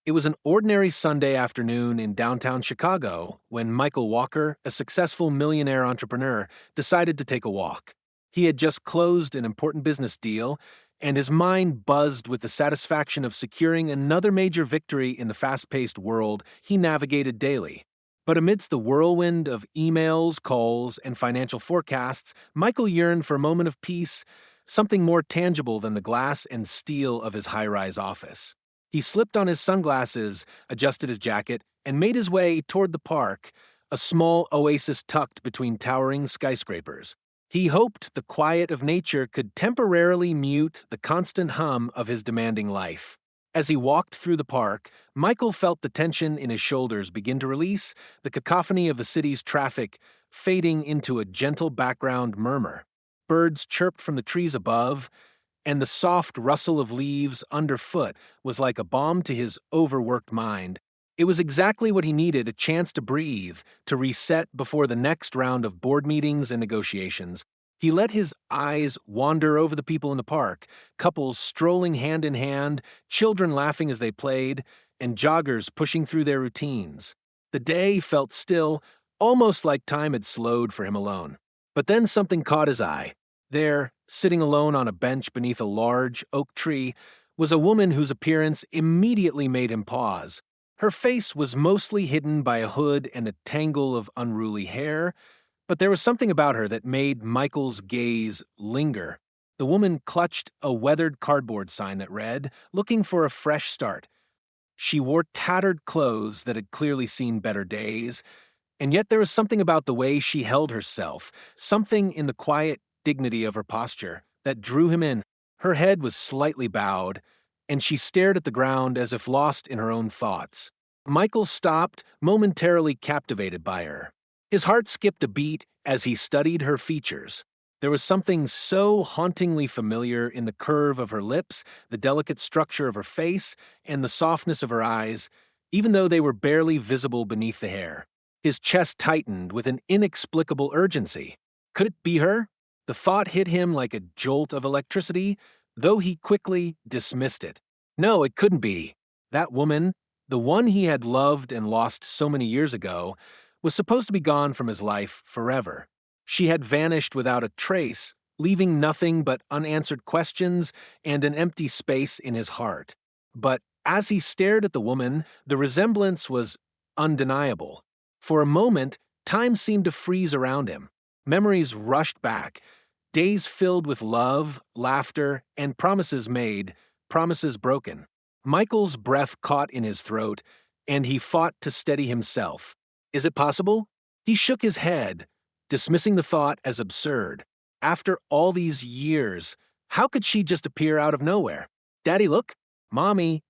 It was an ordinary Sunday afternoon in downtown Chicago when Michael Walker, a successful millionaire entrepreneur, decided to take a walk. He had just closed an important business deal, and his mind buzzed with the satisfaction of securing another major victory in the fast paced world he navigated daily. But amidst the whirlwind of emails, calls, and financial forecasts, Michael yearned for a moment of peace, something more tangible than the glass and steel of his high rise office. He slipped on his sunglasses, adjusted his jacket, and made his way toward the park, a small oasis tucked between towering skyscrapers. He hoped the quiet of nature could temporarily mute the constant hum of his demanding life. As he walked through the park, Michael felt the tension in his shoulders begin to release, the cacophony of the city's traffic fading into a gentle background murmur. Birds chirped from the trees above, and the soft rustle of leaves underfoot was like a balm to his overworked mind. It was exactly what he needed, a chance to breathe, to reset before the next round of board meetings and negotiations. He let his eyes wander over the people in the park, couples strolling hand in hand, children laughing as they played, and joggers pushing through their routines. The day felt still, almost like time had slowed for him alone. But then something caught his eye. There, sitting alone on a bench beneath a large oak tree, was a woman whose appearance immediately made him pause. Her face was mostly hidden by a hood and a tangle of unruly hair, but there was something about her that made Michael's gaze linger. The woman clutched a weathered cardboard sign that read, "Looking for a fresh start." She wore tattered clothes that had clearly seen better days, and yet there was something about the way she held herself, something in the quiet dignity of her posture, that drew him in. Her head was slightly bowed, and she stared at the ground as if lost in her own thoughts. Michael stopped, momentarily captivated by her. His heart skipped a beat as he studied her features. There was something so hauntingly familiar in the curve of her lips, the delicate structure of her face, and the softness of her eyes, even though they were barely visible beneath the hair. His chest tightened with an inexplicable urgency. Could it be her? The thought hit him like a jolt of electricity, though he quickly dismissed it. No, it couldn't be. That woman, the one he had loved and lost so many years ago, was supposed to be gone from his life forever. She had vanished without a trace, leaving nothing but unanswered questions and an empty space in his heart. But as he stared at the woman, the resemblance was undeniable. For a moment, time seemed to freeze around him. Memories rushed back, days filled with love, laughter, and promises made, promises broken. Michael's breath caught in his throat, and he fought to steady himself. Is it possible? He shook his head, dismissing the thought as absurd. After all these years, how could she just appear out of nowhere? Daddy, look! Mommy!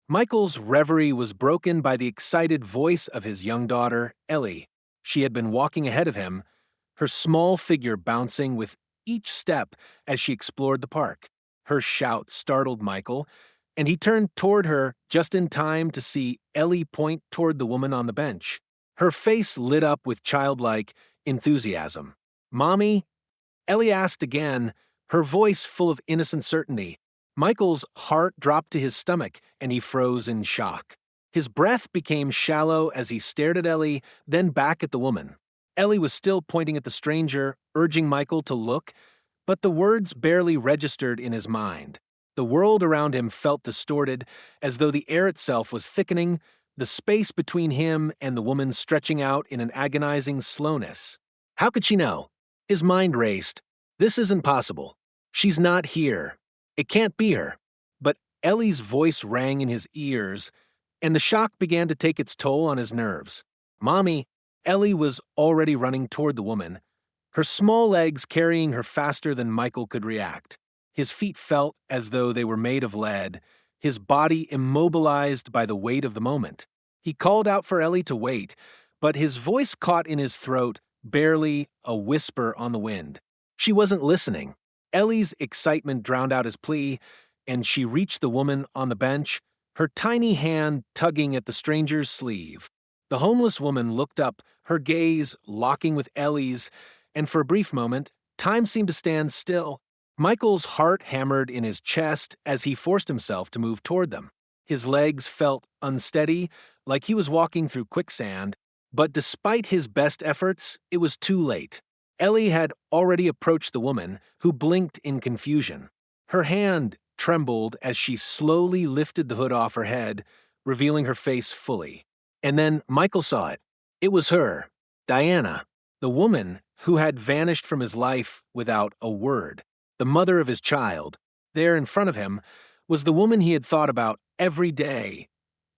Michael's reverie was broken by the excited voice of his young daughter, Ellie. She had been walking ahead of him, her small figure bouncing with each step as she explored the park. Her shout startled Michael, and he turned toward her just in time to see Ellie point toward the woman on the bench. Her face lit up with childlike enthusiasm. "Mommy?" Ellie asked again, her voice full of innocent certainty. Michael's heart dropped to his stomach, and he froze in shock. His breath became shallow as he stared at Ellie, then back at the woman. Ellie was still pointing at the stranger, urging Michael to look, but the words barely registered in his mind. The world around him felt distorted, as though the air itself was thickening, the space between him and the woman stretching out in an agonizing slowness. How could she know? His mind raced. This isn't possible. She's not here. It can't be her. But Ellie's voice rang in his ears, and the shock began to take its toll on his nerves. "Mommy!" Ellie was already running toward the woman, her small legs carrying her faster than Michael could react. His feet felt as though they were made of lead, his body immobilized by the weight of the moment. He called out for Ellie to wait, but his voice caught in his throat, barely a whisper on the wind. She wasn't listening. Ellie's excitement drowned out his plea, and she reached the woman on the bench, her tiny hand tugging at the stranger's sleeve. The homeless woman looked up, her gaze locking with Ellie's, and for a brief moment, time seemed to stand still. Michael's heart hammered in his chest as he forced himself to move toward them. His legs felt unsteady, like he was walking through quicksand, but despite his best efforts, it was too late. Ellie had already approached the woman, who blinked in confusion. Her hand trembled as she slowly lifted the hood off her head, revealing her face fully. And then Michael saw it. It was her, Diana, the woman who had vanished from his life without a word, the mother of his child. There in front of him was the woman he had thought about every day,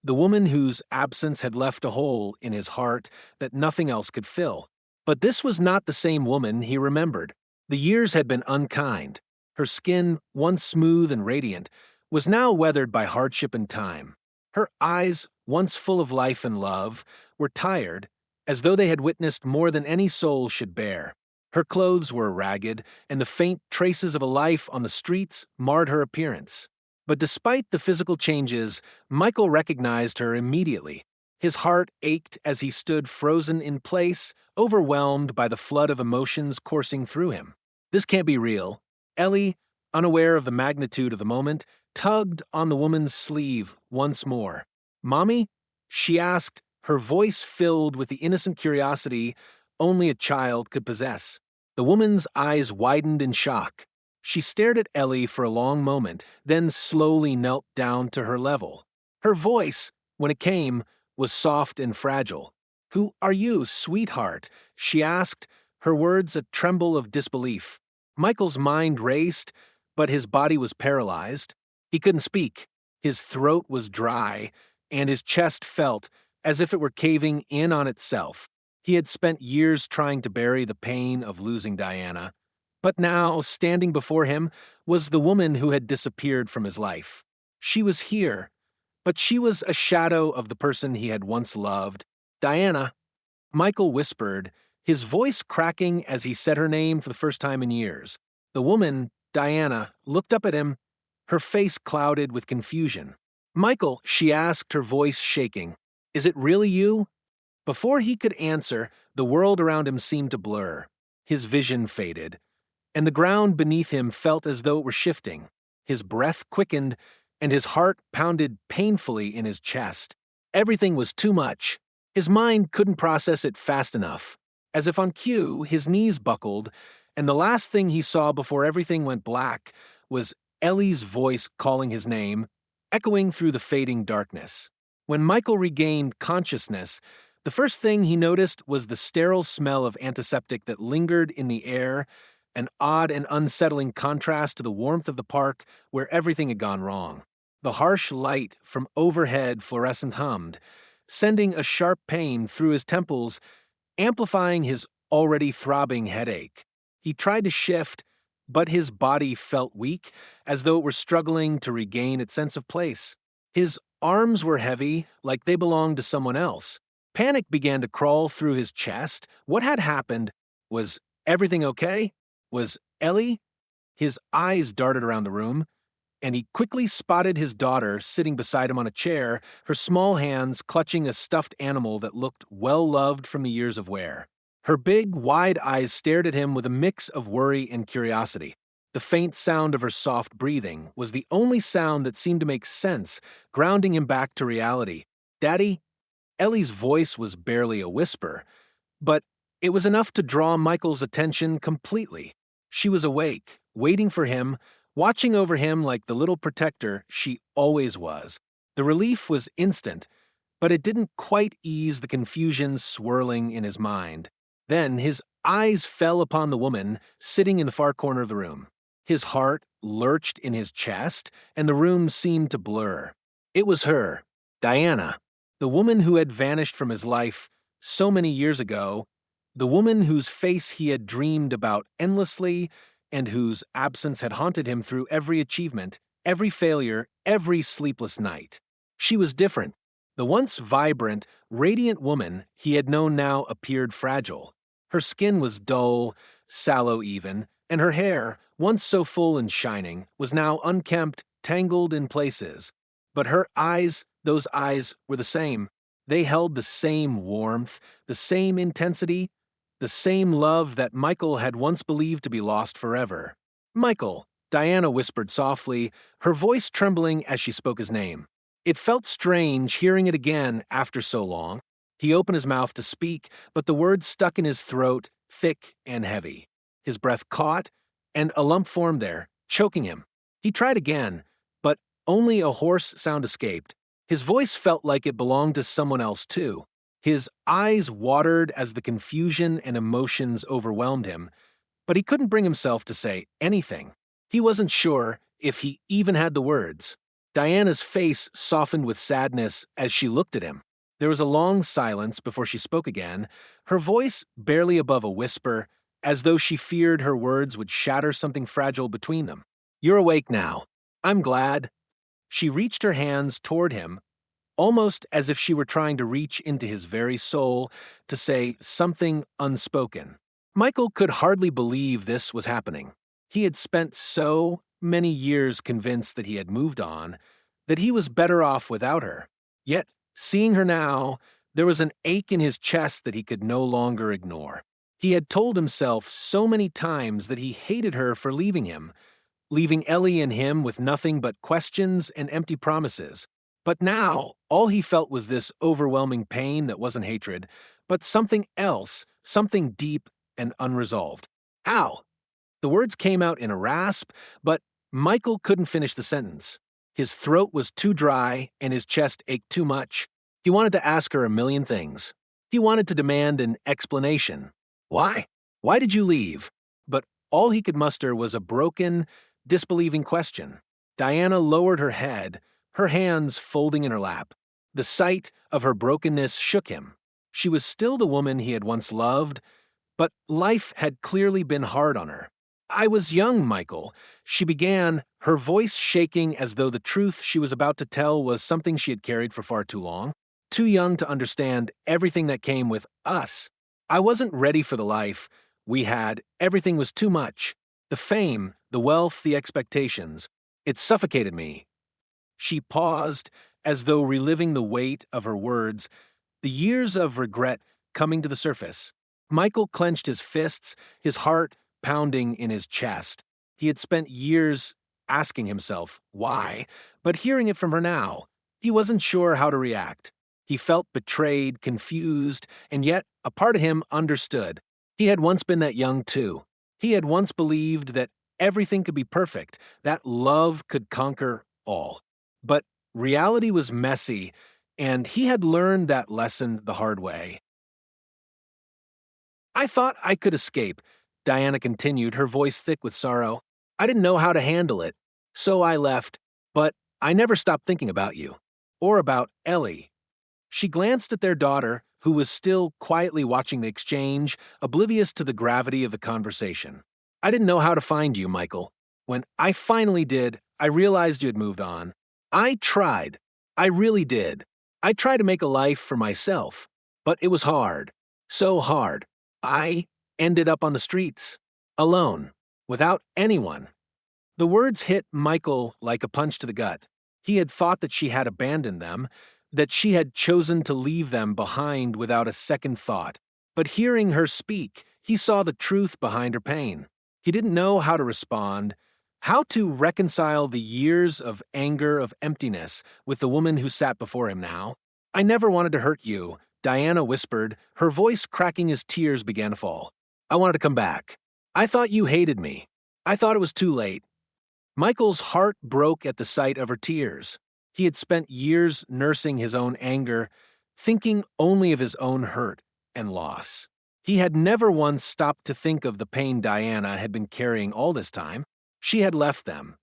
the woman whose absence had left a hole in his heart that nothing else could fill. But this was not the same woman he remembered. The years had been unkind. Her skin, once smooth and radiant, was now weathered by hardship and time. Her eyes, once full of life and love, were tired, as though they had witnessed more than any soul should bear. Her clothes were ragged, and the faint traces of a life on the streets marred her appearance. But despite the physical changes, Michael recognized her immediately. His heart ached as he stood frozen in place, overwhelmed by the flood of emotions coursing through him. This can't be real. Ellie, unaware of the magnitude of the moment, tugged on the woman's sleeve once more. "Mommy?" she asked, her voice filled with the innocent curiosity only a child could possess. The woman's eyes widened in shock. She stared at Ellie for a long moment, then slowly knelt down to her level. Her voice, when it came, was soft and fragile. "Who are you, sweetheart?" she asked, her words a tremble of disbelief. Michael's mind raced, but his body was paralyzed. He couldn't speak. His throat was dry, and his chest felt as if it were caving in on itself. He had spent years trying to bury the pain of losing Diana, but now, standing before him, was the woman who had disappeared from his life. She was here, but she was a shadow of the person he had once loved. "Diana," Michael whispered, his voice cracking as he said her name for the first time in years. The woman, Diana, looked up at him, her face clouded with confusion. "Michael," she asked, her voice shaking, "is it really you?" Before he could answer, the world around him seemed to blur. His vision faded, and the ground beneath him felt as though it were shifting. His breath quickened, and his heart pounded painfully in his chest. Everything was too much. His mind couldn't process it fast enough. As if on cue, his knees buckled, and the last thing he saw before everything went black was Ellie's voice calling his name, echoing through the fading darkness. When Michael regained consciousness, the first thing he noticed was the sterile smell of antiseptic that lingered in the air, an odd and unsettling contrast to the warmth of the park where everything had gone wrong. The harsh light from overhead fluorescent hummed, sending a sharp pain through his temples, amplifying his already throbbing headache. He tried to shift, but his body felt weak, as though it were struggling to regain its sense of place. His arms were heavy, like they belonged to someone else. Panic began to crawl through his chest. What had happened? Was everything okay? Was Ellie? His eyes darted around the room, and he quickly spotted his daughter sitting beside him on a chair, her small hands clutching a stuffed animal that looked well-loved from the years of wear. Her big, wide eyes stared at him with a mix of worry and curiosity. The faint sound of her soft breathing was the only sound that seemed to make sense, grounding him back to reality. "Daddy?" Ellie's voice was barely a whisper, but it was enough to draw Michael's attention completely. She was awake, waiting for him, watching over him like the little protector she always was. The relief was instant, but it didn't quite ease the confusion swirling in his mind. Then his eyes fell upon the woman sitting in the far corner of the room. His heart lurched in his chest, and the room seemed to blur. It was her, Diana, the woman who had vanished from his life so many years ago, the woman whose face he had dreamed about endlessly and whose absence had haunted him through every achievement, every failure, every sleepless night. She was different. The once vibrant, radiant woman he had known now appeared fragile. Her skin was dull, sallow even, and her hair, once so full and shining, was now unkempt, tangled in places. But her eyes, those eyes, were the same. They held the same warmth, the same intensity, the same love that Michael had once believed to be lost forever. "Michael," Diana whispered softly, her voice trembling as she spoke his name. It felt strange hearing it again after so long. He opened his mouth to speak, but the words stuck in his throat, thick and heavy. His breath caught, and a lump formed there, choking him. He tried again, but only a hoarse sound escaped. His voice felt like it belonged to someone else, too. His eyes watered as the confusion and emotions overwhelmed him, but he couldn't bring himself to say anything. He wasn't sure if he even had the words. Diana's face softened with sadness as she looked at him. There was a long silence before she spoke again, her voice barely above a whisper, as though she feared her words would shatter something fragile between them. "You're awake now. I'm glad." She reached her hands toward him, almost as if she were trying to reach into his very soul to say something unspoken. Michael could hardly believe this was happening. He had spent so many years convinced that he had moved on, that he was better off without her. Yet, seeing her now, there was an ache in his chest that he could no longer ignore. He had told himself so many times that he hated her for leaving him, leaving Ellie and him with nothing but questions and empty promises. But now, all he felt was this overwhelming pain that wasn't hatred, but something else, something deep and unresolved. How? The words came out in a rasp, but Michael couldn't finish the sentence. His throat was too dry and his chest ached too much. He wanted to ask her a million things. He wanted to demand an explanation. Why? Why did you leave? But all he could muster was a broken, disbelieving question. Diana lowered her head, her hands folding in her lap. The sight of her brokenness shook him. She was still the woman he had once loved, but life had clearly been hard on her. "I was young, Michael," she began, her voice shaking as though the truth she was about to tell was something she had carried for far too long. "Too young to understand everything that came with us. I wasn't ready for the life we had. Everything was too much. The fame, the wealth, the expectations. It suffocated me." She paused, as though reliving the weight of her words, the years of regret coming to the surface. Michael clenched his fists, his heart pounding in his chest. He had spent years asking himself why, but hearing it from her now, he wasn't sure how to react. He felt betrayed, confused, and yet a part of him understood. He had once been that young too. He had once believed that everything could be perfect, that love could conquer all. But reality was messy, and he had learned that lesson the hard way. "I thought I could escape," Diana continued, her voice thick with sorrow. "I didn't know how to handle it, so I left. But I never stopped thinking about you. Or about Ellie." She glanced at their daughter, who was still quietly watching the exchange, oblivious to the gravity of the conversation. "I didn't know how to find you, Michael. When I finally did, I realized you had moved on. I tried. I really did. I tried to make a life for myself. But it was hard. So hard. I ended up on the streets. Alone. Without anyone." The words hit Michael like a punch to the gut. He had thought that she had abandoned them, that she had chosen to leave them behind without a second thought. But hearing her speak, he saw the truth behind her pain. He didn't know how to respond, how to reconcile the years of anger, of emptiness, with the woman who sat before him now. "I never wanted to hurt you," Diana whispered, her voice cracking as tears began to fall. "I wanted to come back. I thought you hated me. I thought it was too late." Michael's heart broke at the sight of her tears. He had spent years nursing his own anger, thinking only of his own hurt and loss. He had never once stopped to think of the pain Diana had been carrying all this time. She had left them.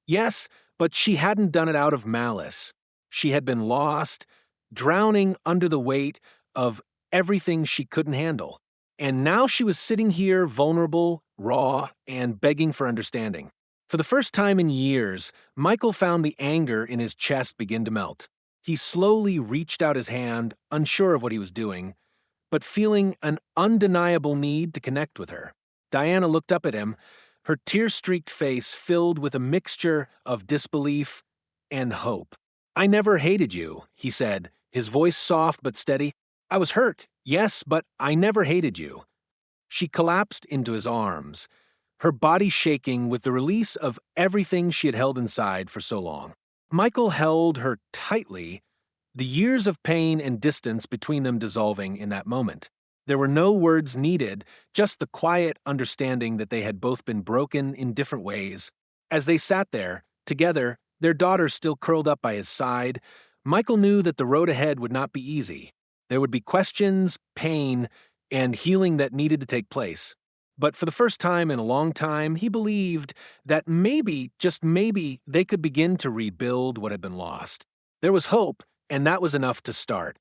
Yes, but she hadn't done it out of malice. She had been lost, drowning under the weight of everything she couldn't handle. And now she was sitting here vulnerable, raw, and begging for understanding. For the first time in years, Michael found the anger in his chest begin to melt. He slowly reached out his hand, unsure of what he was doing, but feeling an undeniable need to connect with her. Diana looked up at him, her tear-streaked face filled with a mixture of disbelief and hope. "I never hated you," he said, his voice soft but steady. "I was hurt, yes, but I never hated you." She collapsed into his arms, her body shaking with the release of everything she had held inside for so long. Michael held her tightly, the years of pain and distance between them dissolving in that moment. There were no words needed, just the quiet understanding that they had both been broken in different ways. As they sat there, together, their daughter still curled up by his side, Michael knew that the road ahead would not be easy. There would be questions, pain, and healing that needed to take place. But for the first time in a long time, he believed that maybe, just maybe, they could begin to rebuild what had been lost. There was hope, and that was enough to start.